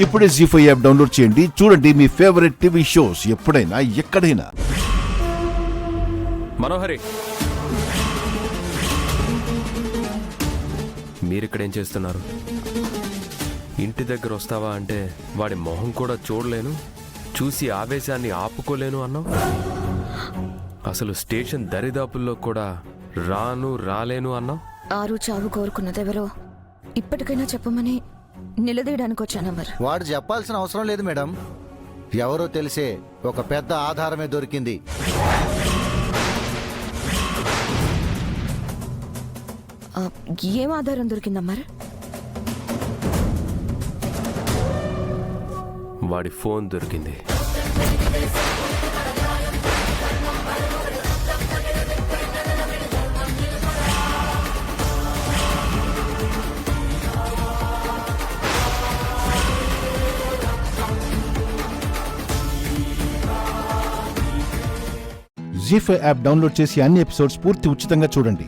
ఇప్పుడే జీ5 app download చేయండి. చూడండి మీ ఫేవరెట్ టీవీ షోస్ ఎప్పుడైనా ఎక్కడైనా. మనోహరి, మీరిక్కడేం చేస్తున్నారు? ఇంటి దగ్గర వస్తావా అంటే వాడి మొహం కూడా చూడలేను, చూసి ఆవేశాన్ని ఆపుకోలేను అన్నావు. అసలు స్టేషన్ దరిదాపుల్లో కూడా రాలేను అన్నావు. ఆరు చావు కోరుకున్నదెవరో ఇప్పటికైనా చెప్పమని నిలదీయడానికి వచ్చాను. మరి వాడు చెప్పాల్సిన అవసరం లేదు మేడం. ఎవరో తెలిసే ఒక పెద్ద ఆధారమే దొరికింది. ఏం ఆధారం దొరికిందమ్మారు? వాడి ఫోన్ దొరికింది. జీ5 యాప్ డౌన్లోడ్ చేసి అన్ని ఎపిసోడ్స్ పూర్తి ఉచితంగా చూడండి.